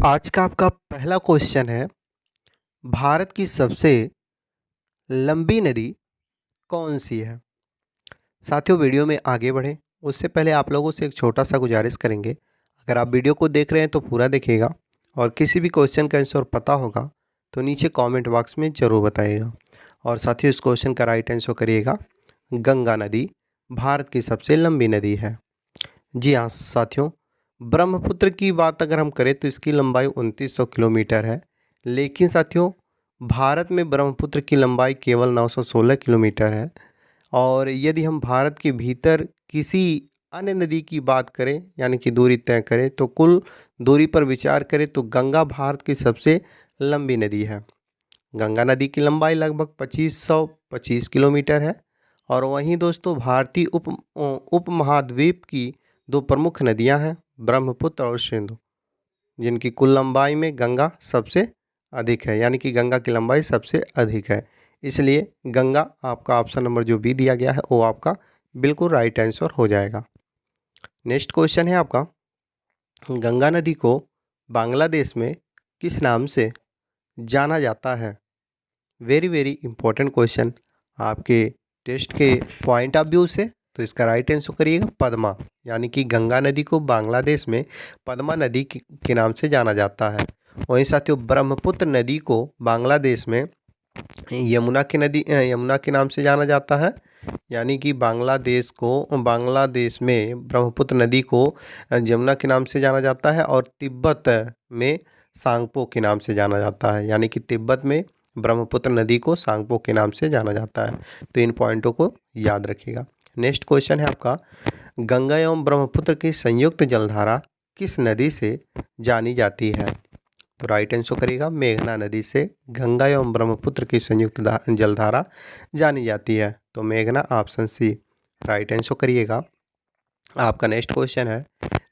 आज का आपका पहला क्वेश्चन है, भारत की सबसे लंबी नदी कौन सी है? साथियों, वीडियो में आगे बढ़ें उससे पहले आप लोगों से एक छोटा सा गुजारिश करेंगे। अगर आप वीडियो को देख रहे हैं तो पूरा देखिएगा और किसी भी क्वेश्चन का आंसर पता होगा तो नीचे कमेंट बॉक्स में ज़रूर बताइएगा। और साथियों, इस क्वेश्चन का राइट आंसर करिएगा, गंगा नदी भारत की सबसे लंबी नदी है। जी हाँ साथियों, ब्रह्मपुत्र की बात अगर हम करें तो इसकी लंबाई 2900 किलोमीटर है। लेकिन साथियों, भारत में ब्रह्मपुत्र की लंबाई केवल 916 किलोमीटर है। और यदि हम भारत के भीतर किसी अन्य नदी की बात करें यानी कि दूरी तय करें तो कुल दूरी पर विचार करें तो गंगा भारत की सबसे लंबी नदी है। गंगा नदी की लंबाई लगभग 2525 किलोमीटर है। और वहीं दोस्तों, भारतीय उपमहाद्वीप की दो प्रमुख नदियां हैं, ब्रह्मपुत्र और सिंधु, जिनकी कुल लंबाई में गंगा सबसे अधिक है, यानी कि गंगा की लंबाई सबसे अधिक है। इसलिए गंगा आपका ऑप्शन नंबर जो बी दिया गया है वो आपका बिल्कुल राइट आंसर हो जाएगा। नेक्स्ट क्वेश्चन है आपका, गंगा नदी को बांग्लादेश में किस नाम से जाना जाता है? वेरी वेरी इंपॉर्टेंट क्वेश्चन आपके टेस्ट के पॉइंट ऑफ व्यू से। तो इसका राइट आंसर करिएगा पद्मा, यानी कि गंगा नदी को बांग्लादेश में पद्मा नदी के नाम से जाना जाता है। वहीं साथियों, ब्रह्मपुत्र नदी को बांग्लादेश में यमुना के नाम से जाना जाता है। यानी कि बांग्लादेश में ब्रह्मपुत्र नदी को यमुना के नाम से जाना जाता है और तिब्बत में सांगपो के नाम से जाना जाता है। यानी कि तिब्बत में ब्रह्मपुत्र नदी को सांगपो के नाम से जाना जाता है। तो इन पॉइंटों को याद रखिएगा। नेक्स्ट क्वेश्चन है आपका, गंगा एवं ब्रह्मपुत्र की संयुक्त जलधारा किस नदी से जानी जाती है? तो राइट आंसर करिएगा, मेघना नदी से गंगा एवं ब्रह्मपुत्र की संयुक्त जलधारा जानी जाती है। तो मेघना ऑप्शन सी राइट आंसर करिएगा। आपका नेक्स्ट क्वेश्चन है,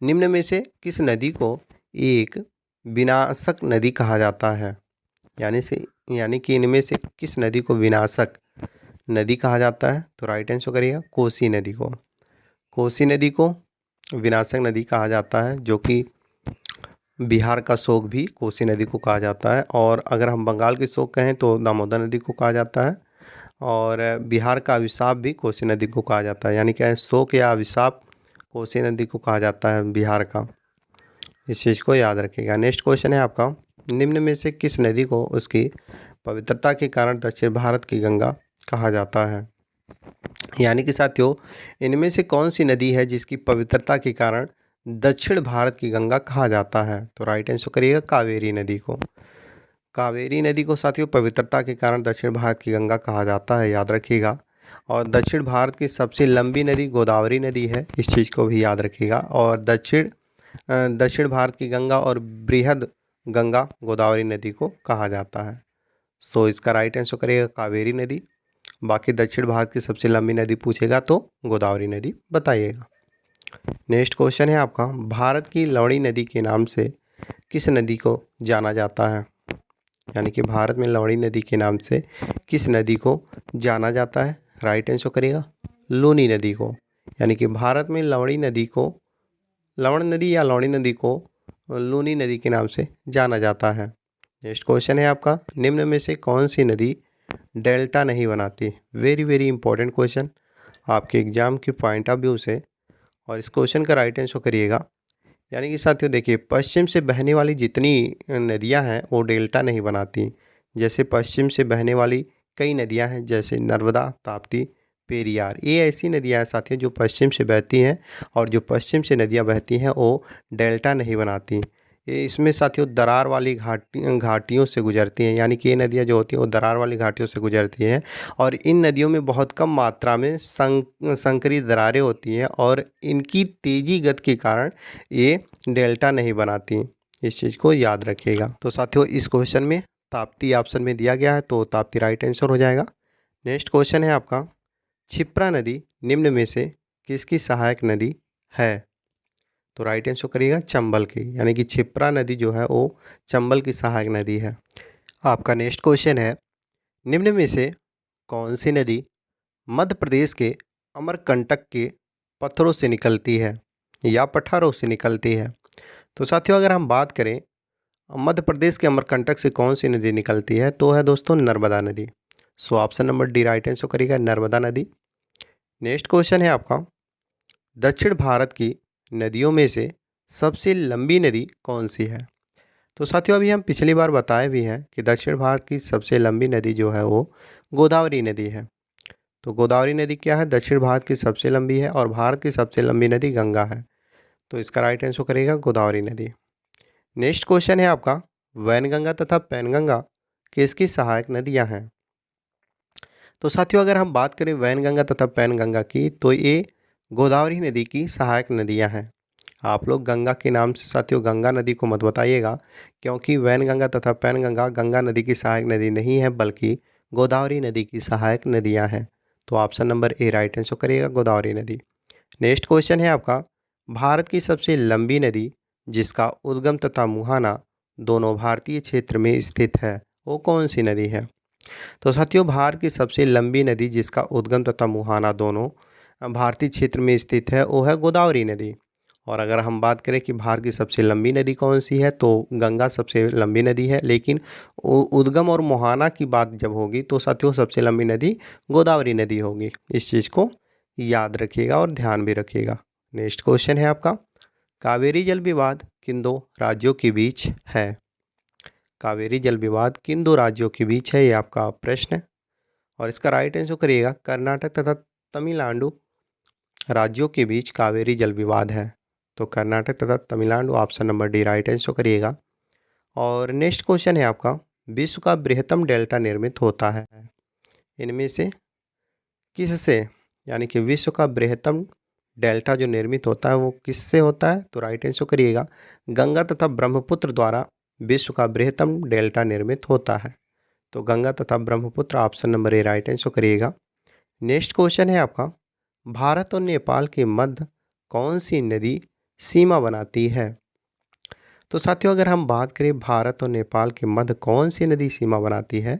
निम्न में से किस नदी को एक विनाशक नदी कहा जाता है? यानी कि इनमें से किस नदी को विनाशक नदी कहा जाता है? तो राइट आंसर करिएगा, कोसी नदी को। कोसी नदी को विनाशक नदी कहा जाता है, जो कि बिहार का शोक भी कोसी नदी को कहा जाता है। और अगर हम बंगाल की शोक कहें तो दामोदर नदी को कहा जाता है। और बिहार का अभिशाप भी कोसी नदी को कहा जाता है, यानी कि शोक या अभिशाप कोसी नदी को कहा जाता है बिहार का। इस चीज़ को याद रखिएगा। नेक्स्ट क्वेश्चन है आपका, निम्न में से किस नदी को उसकी पवित्रता के कारण दक्षिण भारत की गंगा कहा जाता है? यानी कि साथियों, इनमें से कौन सी नदी है जिसकी पवित्रता के कारण दक्षिण भारत की गंगा कहा जाता है? तो राइट आंसर करिएगा, कावेरी नदी को। कावेरी नदी को साथियों पवित्रता के कारण दक्षिण भारत की गंगा कहा जाता है, याद रखिएगा। और दक्षिण भारत की सबसे लंबी नदी गोदावरी नदी है, इस चीज़ को भी याद रखिएगा। और दक्षिण भारत की गंगा और बृहद गंगा गोदावरी नदी को कहा जाता है। सो इसका राइट आंसर करिएगा कावेरी नदी। बाकी दक्षिण भारत की सबसे लंबी नदी पूछेगा तो गोदावरी नदी बताइएगा। नेक्स्ट क्वेश्चन है आपका, भारत की लवणी नदी के नाम से किस नदी को जाना जाता है? यानी कि भारत में लवणी नदी के नाम से किस नदी को जाना जाता है? राइट आंसर करिएगा, लूनी नदी को। यानी कि भारत में लवणी नदी या लवणी नदी को लूनी नदी के नाम से जाना जाता है। नेक्स्ट क्वेश्चन है आपका, निम्न में से कौन सी नदी डेल्टा नहीं बनाती? वेरी वेरी इंपॉर्टेंट क्वेश्चन आपके एग्जाम के पॉइंट ऑफ व्यू से। और इस क्वेश्चन का राइट आंसर करिएगा। यानी कि साथियों देखिए, पश्चिम से बहने वाली जितनी नदियां हैं वो डेल्टा नहीं बनाती। जैसे पश्चिम से बहने वाली कई नदियां हैं, जैसे नर्मदा, ताप्ती, पेरियार, ये ऐसी नदियां हैं साथियों जो पश्चिम से बहती हैं। और जो पश्चिम से नदियां बहती हैं वो डेल्टा नहीं बनाती। ये इसमें साथियों दरार वाली घाटियों से गुजरती हैं। यानी कि ये नदियाँ जो होती हैं वो दरार वाली घाटियों से गुजरती हैं। और इन नदियों में बहुत कम मात्रा में संकरी दरारें होती हैं और इनकी तेज़ी गति के कारण ये डेल्टा नहीं बनाती। इस चीज़ को याद रखिएगा। तो साथियों, इस क्वेश्चन में ताप्ती ऑप्शन में दिया गया है, तो ताप्ती राइट आंसर हो जाएगा। नेक्स्ट क्वेश्चन है आपका, क्षिप्रा नदी निम्न में से किसकी सहायक नदी है? तो राइट आंसर करिएगा चंबल की। यानी कि क्षिप्रा नदी जो है वो चंबल की सहायक नदी है। आपका नेक्स्ट क्वेश्चन है, निम्न में से कौन सी नदी मध्य प्रदेश के अमरकंटक के पत्थरों से निकलती है या पठारों से निकलती है? तो साथियों, अगर हम बात करें मध्य प्रदेश के अमरकंटक से कौन सी नदी निकलती है? तो है दोस्तों नर्मदा नदी। सो option number D right answer करेगा नर्मदा नदी। नेक्स्ट क्वेश्चन है आपका, दक्षिण भारत की नदियों में से सबसे लंबी नदी कौन सी है? तो साथियों अभी हम पिछली बार बताए भी हैं कि दक्षिण भारत की सबसे लंबी नदी जो है वो गोदावरी नदी है। तो गोदावरी नदी क्या है? दक्षिण भारत की सबसे लंबी है और भारत की सबसे लंबी नदी गंगा है। तो इसका राइट आंसर करेगा गोदावरी नदी। नेक्स्ट क्वेश्चन है आपका, वैनगंगा तथा पैनगंगा किसकी सहायक नदियां हैं? तो साथियों अगर हम बात करें वैनगंगा तथा पैनगंगा की तो ये गोदावरी नदी की सहायक नदियां हैं। आप लोग गंगा के नाम से साथियों गंगा नदी को मत बताइएगा, क्योंकि वैनगंगा तथा पैनगंगा गंगा नदी की सहायक नदी नहीं है बल्कि गोदावरी नदी की सहायक नदियां हैं। तो option number A right answer करिएगा गोदावरी नदी। नेक्स्ट क्वेश्चन है आपका, भारत की सबसे लंबी नदी जिसका उद्गम तथा मुहाना दोनों भारतीय क्षेत्र में स्थित है वो कौन सी नदी है? तो साथियों भारत की सबसे लंबी नदी जिसका उद्गम तथा मुहाना दोनों भारतीय क्षेत्र में स्थित है वो है गोदावरी नदी। और अगर हम बात करें कि भारत की सबसे लंबी नदी कौन सी है तो गंगा सबसे लंबी नदी है, लेकिन उद्गम और मुहाना की बात जब होगी तो साथियों सबसे लंबी नदी गोदावरी नदी होगी। इस चीज़ को याद रखिएगा और ध्यान भी रखिएगा। नेक्स्ट क्वेश्चन है आपका, कावेरी जल विवाद किन दो राज्यों के बीच है? कावेरी जल विवाद किन दो राज्यों के बीच है, ये आपका प्रश्न है और इसका राइट आंसर करिएगा कर्नाटक तथा तमिलनाडु राज्यों के बीच कावेरी जल विवाद है। तो कर्नाटक तथा Tamil Nadu option number D right answer करिएगा। और नेक्स्ट क्वेश्चन है आपका, विश्व का बृहत्तम डेल्टा निर्मित होता है इनमें से किससे? यानी कि विश्व का बृहत्तम डेल्टा जो निर्मित होता है वो किससे होता है? तो राइट आंसर करिएगा गंगा तथा ब्रह्मपुत्र द्वारा विश्व का बृहत्तम डेल्टा निर्मित होता है। तो गंगा तथा Brahmaputra option number A right answer करिएगा। नेक्स्ट क्वेश्चन है आपका, भारत और नेपाल के मध्य कौन सी नदी सीमा बनाती है? तो साथियों अगर हम बात करें भारत और नेपाल के मध्य कौन सी नदी सीमा बनाती है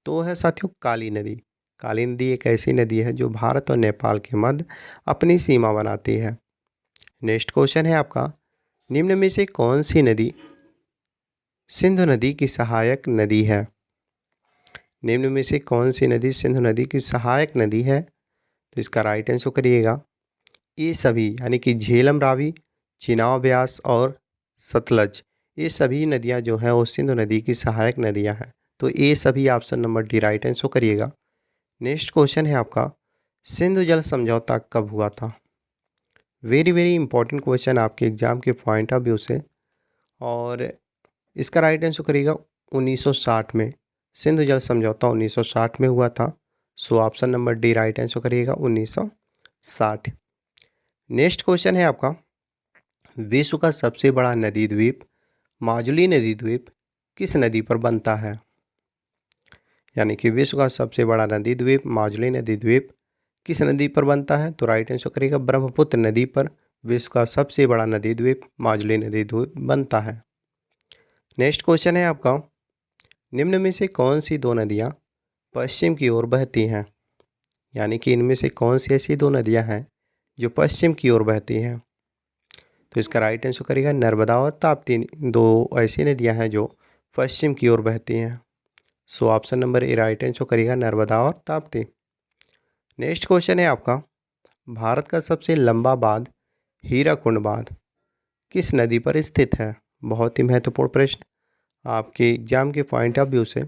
तो है साथियों काली नदी। काली नदी एक ऐसी नदी है जो भारत और नेपाल के मध्य अपनी सीमा बनाती है। नेक्स्ट क्वेश्चन है आपका, निम्न में से कौन सी नदी सिंधु नदी की सहायक नदी है? निम्न में से कौन सी नदी सिंधु नदी की सहायक नदी है? तो इसका राइट आंसर करिएगा ये सभी, यानी कि झेलम रावी, चिनाब ब्यास और सतलज, ये सभी नदियां जो हैं वो सिंधु नदी की सहायक नदियां हैं। तो ये सभी option number D right answer करिएगा। नेक्स्ट क्वेश्चन है आपका, सिंधु जल समझौता कब हुआ था? वेरी वेरी इंपॉर्टेंट क्वेश्चन आपके एग्जाम के पॉइंट ऑफ व्यू से, और इसका राइट आंसर करिएगा 1960 में। सिंधु जल समझौता 1960 में हुआ था। सो option number D right answer करिएगा 1960। नेक्स्ट क्वेश्चन है आपका, विश्व का सबसे बड़ा नदी द्वीप माजुली नदी द्वीप किस नदी पर बनता है? यानी कि विश्व का सबसे बड़ा नदी द्वीप माजुली नदी द्वीप किस नदी पर बनता है? तो राइट आंसर करिएगा ब्रह्मपुत्र नदी पर विश्व का सबसे बड़ा नदी द्वीप माजुली नदी द्वीप बनता है। नेक्स्ट क्वेश्चन है आपका, निम्न में से कौन सी दो नदियाँ पश्चिम की ओर बहती हैं? यानी कि इनमें से कौन सी ऐसी दो नदियाँ हैं जो पश्चिम की ओर बहती हैं? तो इसका राइट आंसर करेगा नर्मदा और ताप्ती, दो ऐसी नदियाँ हैं जो पश्चिम की ओर बहती हैं। सो option number A right answer करेगा नर्मदा और ताप्ती। नेक्स्ट क्वेश्चन है आपका, भारत का सबसे लंबा बांध हीराकुंड बांध किस नदी पर स्थित है? बहुत ही महत्वपूर्ण प्रश्न आपके एग्जाम के पॉइंट ऑफ व्यू से,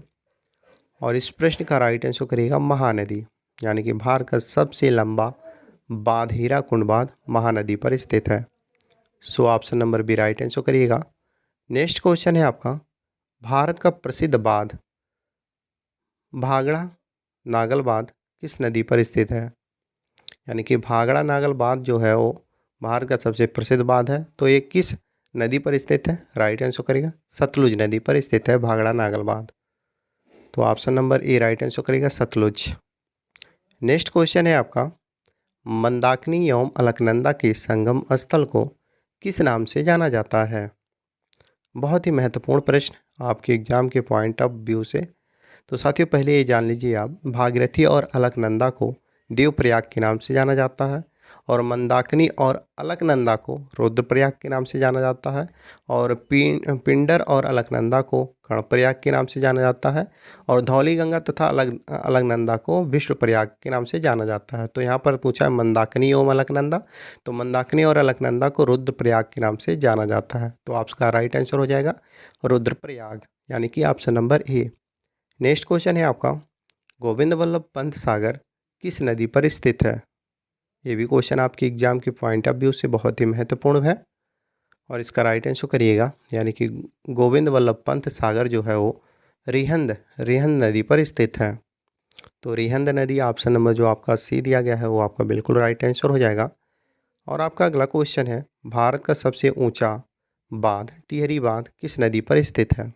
और इस प्रश्न का राइट आंसर करेगा महानदी। यानी कि भारत का सबसे लंबा बांध हीराकुंड बांध महानदी पर स्थित है। So option number B right answer करिएगा। नेक्स्ट क्वेश्चन है आपका, भारत का प्रसिद्ध बांध भाखड़ा नागल बांध किस नदी पर स्थित है? यानी कि भाखड़ा नागल बांध जो है वो भारत का सबसे प्रसिद्ध बांध है। तो ये किस नदी पर स्थित है? राइट आंसर करेगा सतलुज नदी पर स्थित है भाखड़ा नागल बांध। तो option number A right answer करेगा सतलुज। नेक्स्ट क्वेश्चन है आपका, मंदाकिनी एवं अलकनंदा के संगम स्थल को किस नाम से जाना जाता है? बहुत ही महत्वपूर्ण प्रश्न आपके एग्जाम के पॉइंट ऑफ व्यू से। तो साथियों पहले ये जान लीजिए आप, भागीरथी और अलकनंदा को देवप्रयाग के नाम से जाना जाता है और मंदाकिनी और अलकनंदा को रुद्रप्रयाग के नाम से जाना जाता है, और पिंडर और अलकनंदा को कर्णप्रयाग के नाम से जाना जाता है, और धौलीगंगा तथा अलकनंदा को विष्णुप्रयाग के नाम से जाना जाता है। तो यहाँ पर पूछा है मंदाकिनी एवं अलकनंदा, तो मंदाकिनी और अलकनंदा को रुद्रप्रयाग के नाम से जाना जाता है। तो आपका राइट आंसर हो जाएगा रुद्रप्रयाग, यानी कि option number A. Next question है आपका, गोविंद वल्लभ पंत सागर किस नदी पर स्थित है? ये भी क्वेश्चन आपके एग्जाम के पॉइंट ऑफ व्यू से बहुत ही महत्वपूर्ण है, और इसका राइट आंसर करिएगा, यानी कि गोविंद वल्लभ पंत सागर जो है वो रिहंद नदी पर स्थित है। तो रिहंद नदी ऑप्शन नंबर जो आपका सी दिया गया है वो आपका बिल्कुल राइट आंसर हो जाएगा। और आपका अगला क्वेश्चन है, भारत का सबसे ऊंचा बांध टिहरी बांध किस नदी पर स्थित है?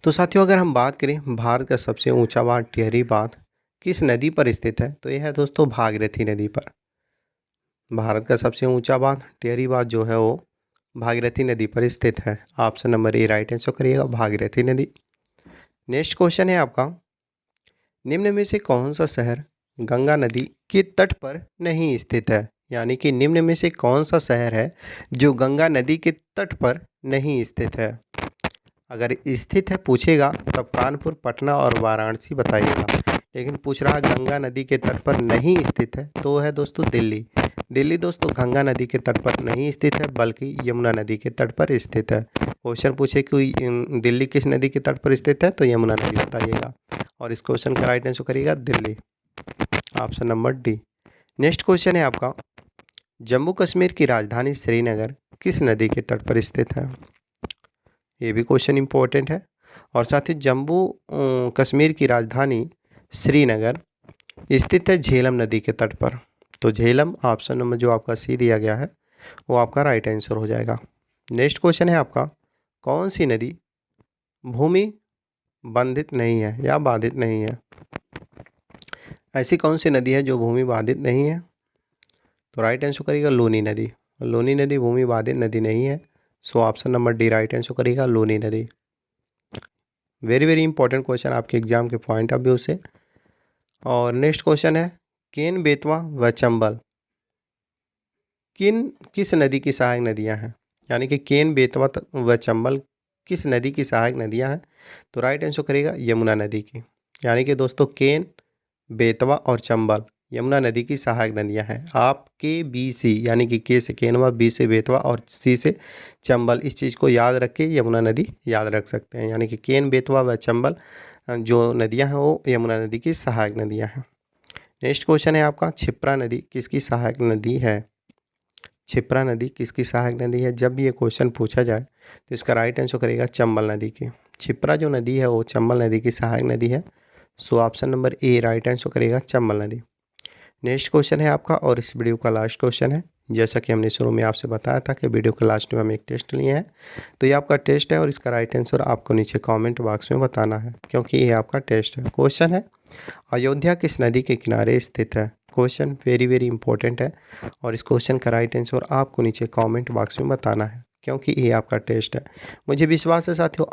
तो साथियों, अगर हम बात करें भारत का सबसे ऊंचा बांध टिहरी बांध किस नदी पर स्थित है, तो यह है दोस्तों भागीरथी नदी पर। भारत का सबसे ऊंचा बांध टिहरी बांध जो है वो भागीरथी नदी पर स्थित है। Option number A right answer करिएगा, भागीरथी नदी। नेक्स्ट क्वेश्चन है आपका, निम्न में से कौन सा शहर गंगा नदी के तट पर नहीं स्थित है? यानी कि निम्न में से कौन सा शहर है जो गंगा नदी के तट पर नहीं स्थित है? अगर स्थित है पूछेगा तब कानपुर, पटना और वाराणसी बताइएगा, लेकिन पूछ रहा गंगा नदी के तट पर नहीं स्थित है तो है दोस्तों दिल्ली। दिल्ली दोस्तों गंगा नदी के तट पर नहीं स्थित है, बल्कि यमुना नदी के तट पर स्थित है। क्वेश्चन पूछे कि दिल्ली किस नदी के तट पर स्थित है, तो यमुना नदी बताइएगा, और इस क्वेश्चन का राइट आंसर करिएगा Delhi, option number D. Next question है आपका, जम्मू कश्मीर की राजधानी श्रीनगर किस नदी के तट पर स्थित है? ये भी क्वेश्चन इंपॉर्टेंट है। और साथ ही जम्मू कश्मीर की राजधानी श्रीनगर स्थित है झेलम नदी के तट पर। तो झेलम ऑप्शन नंबर जो आपका सी दिया गया है वो आपका राइट आंसर हो जाएगा। नेक्स्ट क्वेश्चन है आपका, कौन सी नदी भूमि बंधित नहीं है या बाधित नहीं है? ऐसी कौन सी नदी है जो भूमि बाधित नहीं है? तो राइट आंसर करिएगा लूनी नदी। लूनी नदी भूमि बाधित नदी नहीं है, so option number D right answer करिएगा लूनी नदी। वेरी वेरी इंपॉर्टेंट क्वेश्चन आपके एग्जाम के पॉइंट ऑफ व्यू से। और नेक्स्ट क्वेश्चन है, केन, बेतवा व चंबल किस नदी की सहायक नदियां हैं? यानी कि केन, बेतवा व चंबल किस नदी की सहायक नदियां हैं? तो राइट आंसर करेगा यमुना नदी की। यानी कि दोस्तों केन, बेतवा और चंबल यमुना नदी की सहायक नदियां हैं। आप के बी सी, यानी कि के से केनवा, बी से बेतवा और सी से चंबल, इस चीज़ को याद रख के यमुना नदी याद रख सकते हैं। यानी कि केन, बेतवा व चंबल जो नदियां हैं वो यमुना नदी की सहायक नदियां हैं। नेक्स्ट क्वेश्चन है आपका, क्षिप्रा नदी किसकी सहायक नदी है? क्षिप्रा नदी किसकी सहायक नदी है? जब भी ये क्वेश्चन पूछा जाए तो इसका राइट आंसर करेगा चंबल नदी की। क्षिप्रा जो नदी है वो चंबल नदी की सहायक नदी है, so option number A right answer करेगा चंबल नदी। नेक्स्ट क्वेश्चन है आपका, और इस वीडियो का लास्ट क्वेश्चन है। जैसा कि हमने शुरू में आपसे बताया था कि वीडियो के लास्ट में हम एक टेस्ट लिए हैं, तो ये आपका टेस्ट है और इसका राइट आंसर आपको नीचे कमेंट बॉक्स में बताना है, क्योंकि ये आपका टेस्ट है। क्वेश्चन है, अयोध्या किस नदी के किनारे स्थित है? क्वेश्चन वेरी वेरी इंपॉर्टेंट है, और इस क्वेश्चन का राइट आंसर आपको नीचे कमेंट बॉक्स में बताना है, क्योंकि ये आपका टेस्ट है। मुझे विश्वास है साथियों